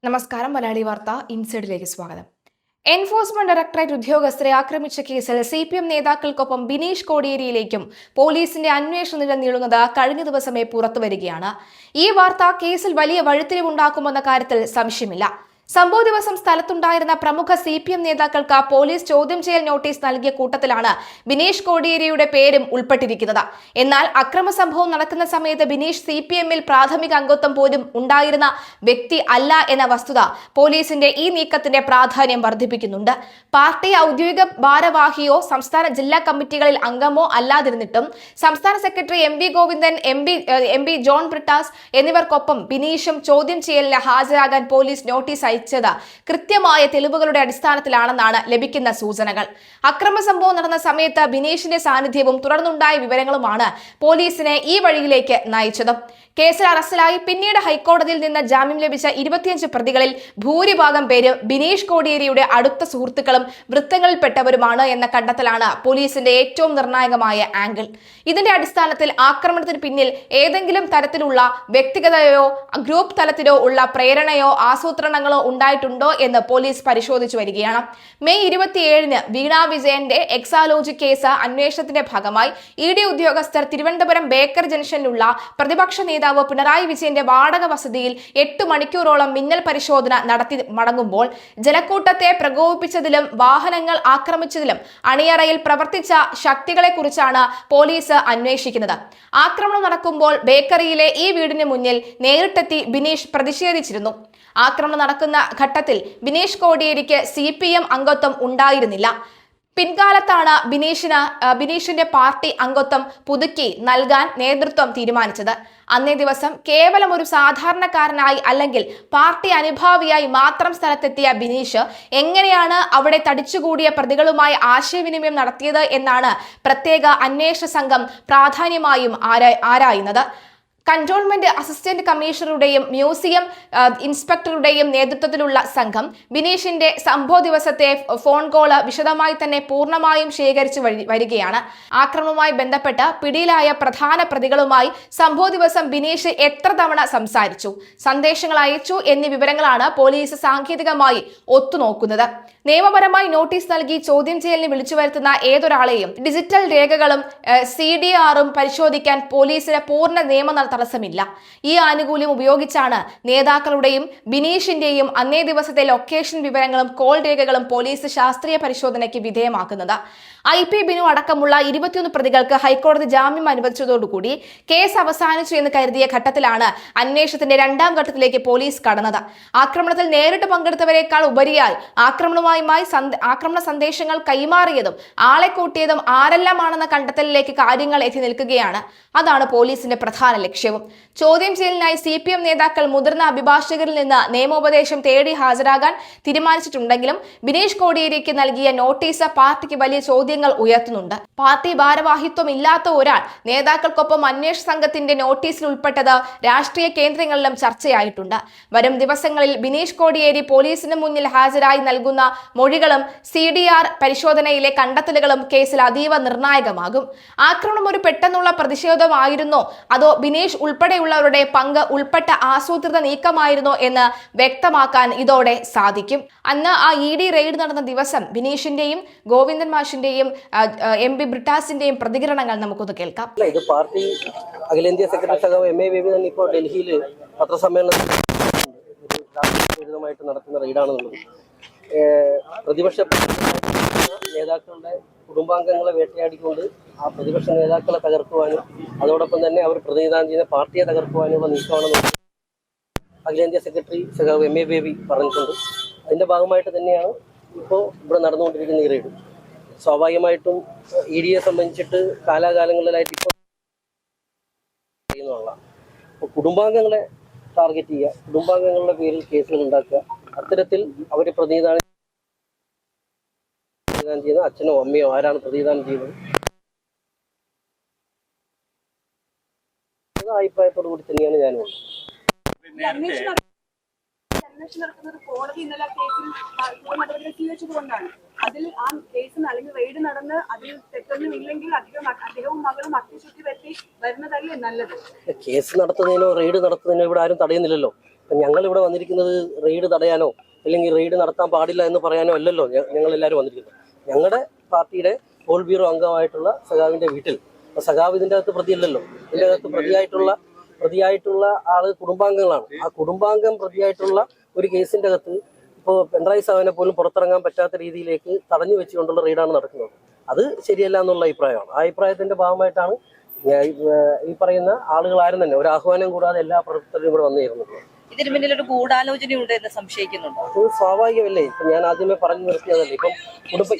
നമസ്കാരം. മലയാളി വാർത്ത ഇൻസൈഡിലേക്ക് സ്വാഗതം. എൻഫോഴ്സ്മെന്റ് ഡയറക്ടറേറ്റ് ഉദ്യോഗസ്ഥരെ ആക്രമിച്ച കേസിൽ CPM നേതാക്കൾക്കൊപ്പം ബിനീഷ് കോടിയേരിയിലേക്കും പോലീസിന്റെ അന്വേഷണ നില നീളുന്നത് കഴിഞ്ഞ ദിവസമേ പുറത്തുവരികയാണ്. ഈ വാർത്ത കേസിൽ വലിയ വഴിത്തിരിവുണ്ടാക്കുമെന്ന കാര്യത്തിൽ സംശയമില്ല. സംഭവ ദിവസം സ്ഥലത്തുണ്ടായിരുന്ന പ്രമുഖ CPM നേതാക്കൾക്ക് പോലീസ് ചോദ്യം ചെയ്യൽ നോട്ടീസ് നൽകിയ കൂട്ടത്തിലാണ് ബിനീഷ് കോടിയേരിയുടെ പേരും ഉൾപ്പെട്ടിരിക്കുന്നത്. എന്നാൽ അക്രമ സംഭവം നടക്കുന്ന സമയത്ത് ബിനീഷ് CPMൽ പ്രാഥമിക അംഗത്വം പോലും ഉണ്ടായിരുന്ന വ്യക്തി അല്ല എന്ന വസ്തുത പോലീസിന്റെ ഈ നീക്കത്തിന്റെ പ്രാധാന്യം വർദ്ധിപ്പിക്കുന്നുണ്ട്. പാർട്ടി ഔദ്യോഗിക ഭാരവാഹിയോ സംസ്ഥാന ജില്ലാ കമ്മിറ്റികളിൽ അംഗമോ അല്ലാതിരുന്നിട്ടും സംസ്ഥാന secretary MV Govindan, MP John Brittas എന്നിവർക്കൊപ്പം ബിനീഷും ചോദ്യം ചെയ്യലിന് ഹാജരാകാൻ പോലീസ് നോട്ടീസ് അയച്ചത് കൃത്യമായ തെളിവുകളുടെ അടിസ്ഥാനത്തിലാണെന്നാണ് ലഭിക്കുന്ന സൂചനകൾ. അക്രമ സംഭവം നടന്ന സമയത്ത് ബിനീഷിന്റെ സാന്നിധ്യവും തുടർന്നുണ്ടായ വിവരങ്ങളുമാണ് പോലീസിനെ ഈ വഴിയിലേക്ക് നയിച്ചത്. കേസിൽ അറസ്റ്റിലായി പിന്നീട് ഹൈക്കോടതിയിൽ നിന്ന് ജാമ്യം ലഭിച്ച 25 പ്രതികളിൽ ഭൂരിഭാഗം പേര് ബിനീഷ് കോടിയേരിയുടെ അടുത്ത സുഹൃത്തുക്കളും വൃത്തങ്ങളിൽപ്പെട്ടവരുമാണ് എന്ന കണ്ടെത്തലാണ് പോലീസിന്റെ ഏറ്റവും നിർണായകമായ ആംഗിൾ. ഇതിന്റെ അടിസ്ഥാനത്തിൽ ആക്രമണത്തിന് പിന്നിൽ ഏതെങ്കിലും തരത്തിലുള്ള വ്യക്തിഗതയോ ഗ്രൂപ്പ് തലത്തിലോ ഉള്ള പ്രേരണയോ ആസൂത്രണങ്ങളോ ഉണ്ടായിട്ടുണ്ടോ എന്ന് പോലീസ് പരിശോധിച്ചു വരികയാണ്. മെയ് 27-ന് വീണ വിജയന്റെ എക്സാലോജി കേസ് അന്വേഷണത്തിന്റെ ഭാഗമായി ED ഉദ്യോഗസ്ഥർ തിരുവനന്തപുരം ബേക്കർ ജംഗ്ഷനിലുള്ള പ്രതിപക്ഷ നേതാവ് പിണറായി വിജയന്റെ വാടക വസതിയിൽ 8 മണിക്കൂറോളം മിന്നൽ പരിശോധന നടത്തി മടങ്ങുമ്പോൾ ജനക്കൂട്ടത്തെ പ്രകോപിപ്പിച്ചതിലും വാഹനങ്ങൾ ആക്രമിച്ചതിലും അണിയറയിൽ പ്രവർത്തിച്ച ശക്തികളെ കുറിച്ചാണ് പോലീസ് അന്വേഷിക്കുന്നത്. ആക്രമണം നടക്കുമ്പോൾ ബേക്കറിയിലെ ഈ വീടിന് മുന്നിൽ നേരിട്ടെത്തി ബിനീഷ് പ്രതിഷേധിച്ചിരുന്നു. ആക്രമണം നടക്കുന്ന ഘട്ടത്തിൽ ബിനീഷ് കോടിയേരിക്ക് CPM അംഗത്വം ഉണ്ടായിരുന്നില്ല. പിൻകാലത്താണ് ബിനീഷിന്റെ പാർട്ടി അംഗത്വം പുതുക്കി നൽകാൻ നേതൃത്വം തീരുമാനിച്ചത്. അന്നേ ദിവസം കേവലം ഒരു സാധാരണക്കാരനായി അല്ലെങ്കിൽ പാർട്ടി അനുഭാവിയായി മാത്രം സ്ഥലത്തെത്തിയ ബിനീഷ് എങ്ങനെയാണ് അവിടെ തടിച്ചുകൂടിയ പ്രതികളുമായി ആശയവിനിമയം നടത്തിയത് എന്നാണ് പ്രത്യേക അന്വേഷണ സംഘം പ്രാധാന്യമായും ആരായുന്നത്. കൺട്രോൾമെന്റ് അസിസ്റ്റന്റ് കമ്മീഷണറുടെയും മ്യൂസിയം ഇൻസ്പെക്ടറുടെയും നേതൃത്വത്തിലുള്ള സംഘം ബിനീഷിന്റെ സംഭവ ദിവസത്തെ ഫോൺ കോള് വിശദമായി തന്നെ പൂർണ്ണമായും ശേഖരിച്ചു വരികയാണ്. ആക്രമണവുമായി ബന്ധപ്പെട്ട് പിടിയിലായ പ്രധാന പ്രതികളുമായി സംഭവ ദിവസം ബിനീഷ് എത്ര തവണ സംസാരിച്ചു, സന്ദേശങ്ങൾ അയച്ചു എന്നീ വിവരങ്ങളാണ് പോലീസ് സാങ്കേതികമായി ഒത്തുനോക്കുന്നത്. നിയമപരമായി നോട്ടീസ് നൽകി ചോദ്യം ചെയ്യലിന് വിളിച്ചു വരുത്തുന്ന ഏതൊരാളെയും ഡിജിറ്റൽ രേഖകളും CDRും പരിശോധിക്കാൻ പോലീസിന് പൂർണ്ണ നിയമ തടസ്സമില്ല. ഈ ആനുകൂല്യം ഉപയോഗിച്ചാണ് നേതാക്കളുടെയും ബിനീഷിന്റെയും അന്നേ ദിവസത്തെ ലൊക്കേഷൻ വിവരങ്ങളും കോൾ രേഖകളും പോലീസ് ശാസ്ത്രീയ പരിശോധനയ്ക്ക് വിധേയമാക്കുന്നത്. IP ബിനു അടക്കമുള്ള 21 പ്രതികൾക്ക് ഹൈക്കോടതി ജാമ്യം അനുവദിച്ചതോടുകൂടി കേസ് അവസാനിച്ചു എന്ന് കരുതിയ ഘട്ടത്തിലാണ് അന്വേഷണത്തിന്റെ 2ാം ഘട്ടത്തിലേക്ക് പോലീസ് കടന്നത്. ആക്രമണത്തിൽ നേരിട്ട് പങ്കെടുത്തവരെക്കാൾ ഉപരിയായി ആക്രമണ സന്ദേശങ്ങൾ കൈമാറിയതും ആളെ കൂട്ടിയതും ആരെല്ലാമാണെന്ന കണ്ടെത്തലിലേക്ക് കാര്യങ്ങൾ എത്തി നിൽക്കുകയാണ്. അതാണ് പോലീസിന്റെ പ്രധാന ലക്ഷ്യവും. ചോദ്യം ചെയ്യലിനായി CPM നേതാക്കൾ മുതിർന്ന അഭിഭാഷകരിൽ നിന്ന് നിയമോപദേശം തേടി ഹാജരാകാൻ തീരുമാനിച്ചിട്ടുണ്ടെങ്കിലും ബിനീഷ് കോടിയേരിക്ക് നൽകിയ നോട്ടീസ് പാർട്ടിക്ക് വലിയ ചോദ്യങ്ങൾ ഉയർത്തുന്നുണ്ട്. പാർട്ടി ഭാരവാഹിത്വം ഇല്ലാത്ത ഒരാൾ നേതാക്കൾക്കൊപ്പം അന്വേഷണ സംഘത്തിന്റെ നോട്ടീസിൽ ഉൾപ്പെട്ടത് രാഷ്ട്രീയ കേന്ദ്രങ്ങളിലും ചർച്ചയായിട്ടുണ്ട്. വരും ദിവസങ്ങളിൽ ബിനീഷ് കോടിയേരി പോലീസിന് മുന്നിൽ ഹാജരായി നൽകുന്ന മൊഴികളും CDR പരിശോധനയിലെ കണ്ടെത്തലുകളും കേസിൽ അതീവ നിർണായകമാകും. ആക്രമണം ഒരു പെട്ടെന്നുള്ള പ്രതിഷേധമായിരുന്നോ അതോ ബിനീഷ് ഉൾപ്പെടെയുള്ളവരുടെ പങ്ക് ഉൾപ്പെട്ട ആസൂത്രിത നീക്കമായിരുന്നോ എന്ന് വ്യക്തമാക്കാൻ ഇതോടെ സാധിക്കും. അന്ന് ആ ED റെയ്ഡ് നടന്ന ദിവസം ബിനീഷിന്റെയും ഗോവിന്ദൻ മാഷിന്റെയും MP ബ്രിട്ടാസിന്റെയും പ്രതികരണങ്ങൾ നമുക്കൊന്ന് കേൾക്കാം. ഇത് പാർട്ടി അഖിലേന്ത്യാ സെക്രട്ടറി സഖാവ് MA ബേബി തന്നെ ഇപ്പോൾ ഡൽഹിയിൽ പത്രസമ്മേളനമായിട്ട് നടത്തുന്ന റെയ്ഡാണെന്നുള്ളത്. പ്രതിപക്ഷ നേതാക്കളുടെ കുടുംബാംഗങ്ങളെ വേട്ടയാടിക്കൊണ്ട് ആ പ്രതിപക്ഷ നേതാക്കളെ തകർക്കുവാനും അതോടൊപ്പം തന്നെ അവർ പ്രതിനിധാനം ചെയ്യുന്ന പാർട്ടിയെ തകർക്കുവാനുള്ള നീക്കമാണെന്ന് അഖിലേന്ത്യാ സെക്രട്ടറി സഖാവ് MA ബേബി പറഞ്ഞിട്ടുണ്ട്. അതിൻ്റെ ഭാഗമായിട്ട് തന്നെയാണ് ഇപ്പോൾ ഇവിടെ നടന്നുകൊണ്ടിരിക്കുന്ന ഈ റെയ്ഡ്. സ്വാഭാവികമായിട്ടും EDയെ സംബന്ധിച്ചിട്ട് കാലാകാലങ്ങളിലായിട്ട് ഇപ്പോൾ ചെയ്യുന്നതാണ്. അപ്പോൾ കുടുംബാംഗങ്ങളെ ടാർഗറ്റ് ചെയ്യുക, കുടുംബാംഗങ്ങളുടെ പേരിൽ കേസുകൾ ഉണ്ടാക്കുക, അത്തരത്തിൽ അവർ പ്രതിനിധാനം ചെയ്യുന്ന അച്ഛനോ അമ്മയോ ആരാണ് പ്രതിനിധാനം ചെയ്യുന്നത് അഭിപ്രായത്തോടു കൂടി തന്നെയാണ് ഞാനുള്ളത്. കോടതി ഇന്നലെ കേസിൽ നടപടികൾ സ്വീകരിച്ചതുകൊണ്ടാണ്. അതിൽ ആ കേസ് അല്ലെങ്കിൽ റെയ്ഡ് നടന്ന് അതിൽ തെറ്റൊന്നും ഇല്ലെങ്കിൽ അദ്ദേഹവും മകളും അത്യശുദ്ധി പറ്റി വരുന്നതല്ലേ നല്ലത്. കേസ് നടത്തുന്നതിനോ റെയ്ഡ് നടത്തുന്നതിനോ ഇവിടെ ആരും തടയുന്നില്ലല്ലോ. ഞങ്ങൾ ഇവിടെ വന്നിരിക്കുന്നത് റെയ്ഡ് തടയാനോ അല്ലെങ്കിൽ റെയ്ഡ് നടത്താൻ പാടില്ല എന്ന് പറയാനോ അല്ലല്ലോ ഞങ്ങളെല്ലാവരും വന്നിരിക്കുന്നത്. ഞങ്ങളുടെ പാർട്ടിയുടെ പോൾ ബ്യൂറോ അംഗമായിട്ടുള്ള സഖാവിൻ്റെ വീട്ടിൽ, സഖാവ് ഇതിൻ്റെ അകത്ത് പ്രതിയല്ലല്ലോ, ഇതിൻ്റെ അകത്ത് പ്രതിയായിട്ടുള്ള ആള് കുടുംബാംഗങ്ങളാണ്. ആ കുടുംബാംഗം പ്രതിയായിട്ടുള്ള ഒരു കേസിൻ്റെ അകത്ത് ഇപ്പോൾ പിണറായി സാഹിബിനെ പോലും പുറത്തിറങ്ങാൻ പറ്റാത്ത രീതിയിലേക്ക് തടഞ്ഞു വെച്ചുകൊണ്ടുള്ള റെയ്ഡാണ് നടക്കുന്നത്. അത് ശരിയല്ല എന്നുള്ള അഭിപ്രായമാണ്. ആ അഭിപ്രായത്തിന്റെ ഭാഗമായിട്ടാണ് ഈ പറയുന്ന ആളുകൾ ആരും തന്നെ ഒരു ആഹ്വാനം കൂടാതെ എല്ലാ പ്രവർത്തകരും ഇവിടെ വന്നിരുന്നത്. ഇതിന് പിന്നിൽ ഒരു ഗൂഢാലോചനയുണ്ട് എന്ന് സംശയിക്കുന്നുണ്ടോ? അത് സ്വാഭാവികമല്ലേ. ഇപ്പൊ ഞാൻ ആദ്യമേ പറഞ്ഞു നിർത്തിയതല്ലേ.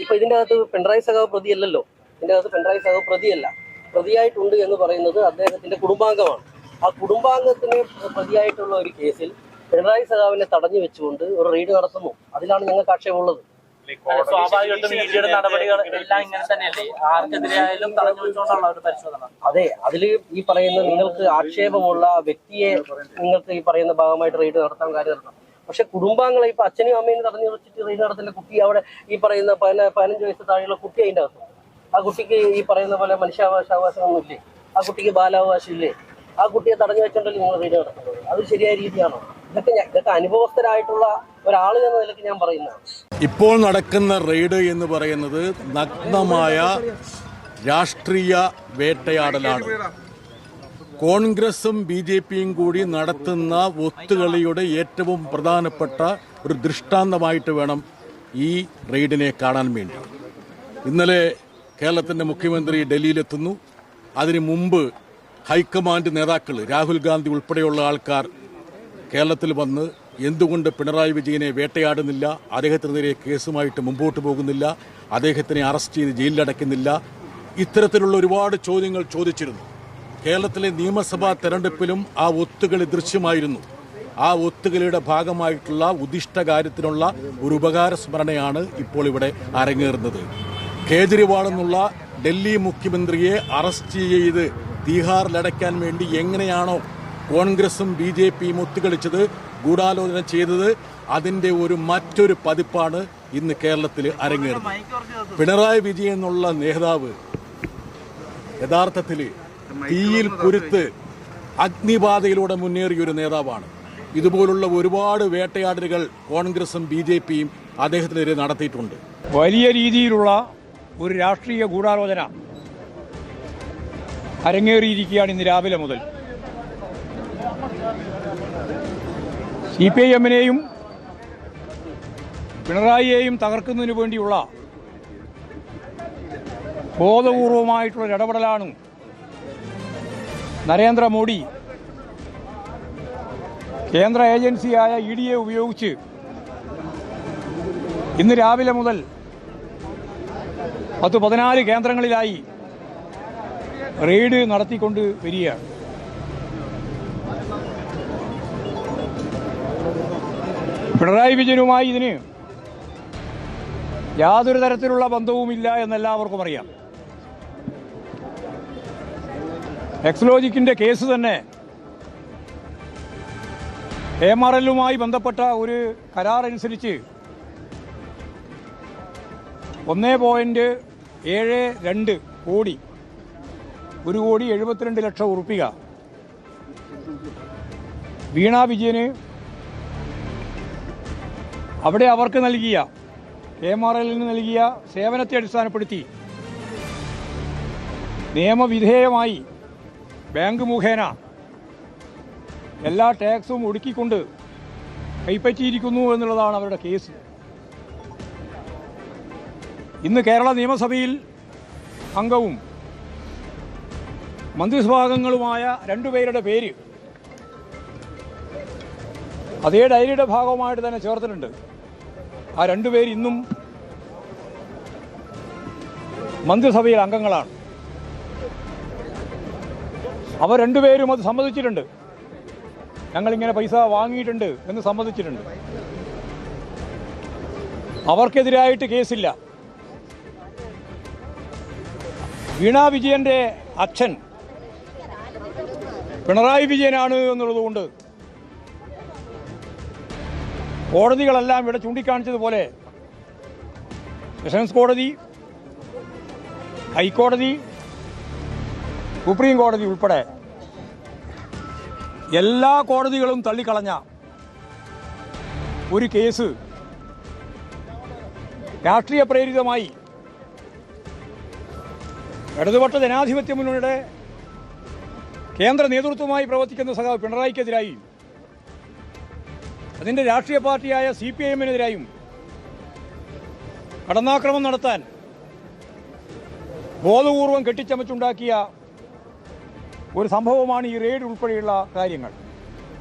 ഇപ്പൊ ഇതിന്റെ അകത്ത് പിണറായി സഖാവ് പ്രതിയല്ലല്ലോ. ഇതിന്റെ അകത്ത് പിണറായി സഖാവ് പ്രതിയല്ല. പ്രതിയായിട്ടുണ്ട് എന്ന് പറയുന്നത് അദ്ദേഹത്തിന്റെ കുടുംബാംഗമാണ്. ആ കുടുംബാംഗത്തിന് പ്രതിയായിട്ടുള്ള ഒരു കേസിൽ പിണറായി സഖാവിനെ തടഞ്ഞു വെച്ചുകൊണ്ട് ഒരു റെയ്ഡ് നടത്തുന്നു. അതിലാണ് ഞങ്ങൾക്ക് ആക്ഷേപമുള്ളത്. സ്വാഭാവികമായിട്ടും ഈഡിയുടെ നടപടികൾ എല്ലാം ഇങ്ങനെ തന്നെയല്ലേ, ആർക്കെതിരെയായാലും തടഞ്ഞു വെച്ചുകൊണ്ടുള്ള ഒരു പരിശോധന. അതെ, അതിൽ ഈ പറയുന്ന നിങ്ങൾക്ക് ആക്ഷേപമുള്ള വ്യക്തിയെ നിങ്ങൾക്ക് ഈ പറയുന്ന ഭാഗമായിട്ട് റെയ്ഡ് നടത്താൻ കാര്യം നടത്താം. പക്ഷെ കുടുംബാംഗങ്ങളെ ഇപ്പൊ അച്ഛനും അമ്മയും തടഞ്ഞു വെച്ചിട്ട് റെയ്ഡ് നടത്തുന്ന കുട്ടി, അവിടെ ഈ പറയുന്ന 15 വയസ്സ് താഴെയുള്ള കുട്ടി അതിൻ്റെ അകത്ത്. ആ കുട്ടിക്ക് ഈ പറയുന്ന പോലെ മനുഷ്യാവകാശമൊന്നും ഇല്ലേ? ആ കുട്ടിക്ക് ബാലാവകാശം ഇല്ലേ? ആ കുട്ടിയെ തടഞ്ഞു വെച്ചോണ്ടല്ലേ നിങ്ങൾ റെയ്ഡ് നടത്തുന്നത്? അത് ശരിയായ രീതിയാണോ? ഇതൊക്കെ അനുഭവസ്ഥരായിട്ടുള്ള ഒരാൾ എന്ന നിലയ്ക്ക് ഞാൻ പറയുന്നതാണ്. ഇപ്പോൾ നടക്കുന്ന റെയ്ഡ് എന്ന് പറയുന്നത് നഗ്നമായ രാഷ്ട്രീയ വേട്ടയാടലാണ്. കോൺഗ്രസും BJPയും കൂടി നടത്തുന്ന ഒത്തുകളിയുടെ ഏറ്റവും പ്രധാനപ്പെട്ട ഒരു ദൃഷ്ടാന്തമായിട്ട് വേണം ഈ റെയ്ഡിനെ കാണാൻ വേണ്ടി. ഇന്നലെ കേരളത്തിൻ്റെ മുഖ്യമന്ത്രി ഡൽഹിയിലെത്തുന്നു. അതിനു മുമ്പ് ഹൈക്കമാൻഡ് നേതാക്കൾ രാഹുൽ ഗാന്ധി ഉൾപ്പെടെയുള്ള ആൾക്കാർ കേരളത്തിൽ വന്ന് എന്തുകൊണ്ട് പിണറായി വിജയനെ വേട്ടയാടുന്നില്ല, അദ്ദേഹത്തിനെതിരെ കേസുമായിട്ട് മുമ്പോട്ട് പോകുന്നില്ല, അദ്ദേഹത്തിനെ അറസ്റ്റ് ചെയ്ത് ജയിലിലടയ്ക്കുന്നില്ല, ഇത്തരത്തിലുള്ള ഒരുപാട് ചോദ്യങ്ങൾ ചോദിച്ചിരുന്നു. കേരളത്തിലെ നിയമസഭാ തെരഞ്ഞെടുപ്പിലും ആ ഒത്തുകളി ദൃശ്യമായിരുന്നു. ആ ഒത്തുകളിയുടെ ഭാഗമായിട്ടുള്ള ഉദ്ദിഷ്ട കാര്യത്തിനുള്ള ഒരു ഉപകാര സ്മരണയാണ് ഇപ്പോൾ ഇവിടെ അരങ്ങേറുന്നത്. കേജ്രിവാൾ എന്നുള്ള ഡൽഹി മുഖ്യമന്ത്രിയെ അറസ്റ്റ് ചെയ്ത് തീഹാറിലടയ്ക്കാൻ വേണ്ടി എങ്ങനെയാണോ കോൺഗ്രസും BJPയും ഒത്തുകളിച്ചത്, ഗൂഢാലോചന ചെയ്തത്, അതിൻ്റെ മറ്റൊരു പതിപ്പാണ് ഇന്ന് കേരളത്തിൽ അരങ്ങേറുന്നത്. പിണറായി വിജയൻ എന്നുള്ള നേതാവ് യഥാർത്ഥത്തിൽ തീയിൽ കുരുത്ത് അഗ്നിബാധയിലൂടെ മുന്നേറിയൊരു നേതാവാണ്. ഇതുപോലുള്ള ഒരുപാട് വേട്ടയാടലുകൾ കോൺഗ്രസും BJPയും അദ്ദേഹത്തിനെതിരെ നടത്തിയിട്ടുണ്ട്. വലിയ രീതിയിലുള്ള ഒരു രാഷ്ട്രീയ ഗൂഢാലോചന അരങ്ങേറിയിരിക്കുകയാണ് ഇന്ന് രാവിലെ മുതൽ. CPIMനെയും പിണറായിയെയും തകർക്കുന്നതിന് വേണ്ടിയുള്ള ബോധപൂർവമായിട്ടുള്ള ഇടപെടലാണ് നരേന്ദ്രമോദി കേന്ദ്ര ഏജൻസിയായ EDയെ ഉപയോഗിച്ച് ഇന്ന് രാവിലെ മുതൽ 14 കേന്ദ്രങ്ങളിലായി റെയ്ഡ് നടത്തിക്കൊണ്ട് വരികയാണ്. പിണറായി വിജയനുമായി ഇതിന് യാതൊരു തരത്തിലുള്ള ബന്ധവുമില്ല എന്നെല്ലാവർക്കും അറിയാം. എക്സ്ലോജിക്കിൻ്റെ കേസ് തന്നെ MRLുമായി ബന്ധപ്പെട്ട ഒരു കരാർ അനുസരിച്ച് 1.72 കോടി, 1,72,00,000 ഉറുപ്പിക വീണ വിജയന് അവിടെ അവർക്ക് നൽകിയ MRLന് നൽകിയ സേവനത്തെ അടിസ്ഥാനപ്പെടുത്തി നിയമവിധേയമായി ബാങ്ക് മുഖേന എല്ലാ ടാക്സും ഒടുക്കിക്കൊണ്ട് കൈപ്പറ്റിയിരിക്കുന്നു എന്നുള്ളതാണ് അവരുടെ കേസ്. ഇന്ന് കേരള നിയമസഭയിൽ അംഗവും മന്ത്രിസഭാംഗങ്ങളുമായ 2 പേരുടെ പേര് അതേ ഡയറിയുടെ ഭാഗമായിട്ട് തന്നെ ചേർത്തിട്ടുണ്ട്. ആ 2 പേര് ഇന്നും മന്ത്രിസഭയിൽ അംഗങ്ങളാണ്. അവർ 2 പേരും അത് സമ്മതിച്ചിട്ടുണ്ട്. ഞങ്ങളിങ്ങനെ പൈസ വാങ്ങിയിട്ടുണ്ട് എന്ന് സമ്മതിച്ചിട്ടുണ്ട്. അവർക്കെതിരായിട്ട് കേസില്ല. വീണ വിജയൻ്റെ അച്ഛൻ പിണറായി വിജയനാണ് എന്നുള്ളതുകൊണ്ട് കോടതികളെല്ലാം ഇവിടെ ചൂണ്ടിക്കാണിച്ചതുപോലെ സെഷൻസ് കോടതി, ഹൈക്കോടതി, സുപ്രീം കോടതി ഉൾപ്പെടെ എല്ലാ കോടതികളും തള്ളിക്കളഞ്ഞ ഒരു കേസ് രാഷ്ട്രീയ പ്രേരിതമായി ഇടതുപക്ഷ ജനാധിപത്യ മുന്നണിയുടെ കേന്ദ്ര നേതൃത്വമായി പ്രവർത്തിക്കുന്ന സഖാവ് പിണറായിക്കെതിരായി അതിൻ്റെ രാഷ്ട്രീയ പാർട്ടിയായ CPIM-നെതിരായും കടന്നാക്രമണം നടത്താൻ ബോധപൂർവം കെട്ടിച്ചമച്ചുണ്ടാക്കിയ ഒരു സംഭവമാണ് ഈ റെയ്ഡ് ഉൾപ്പെടെയുള്ള കാര്യങ്ങൾ.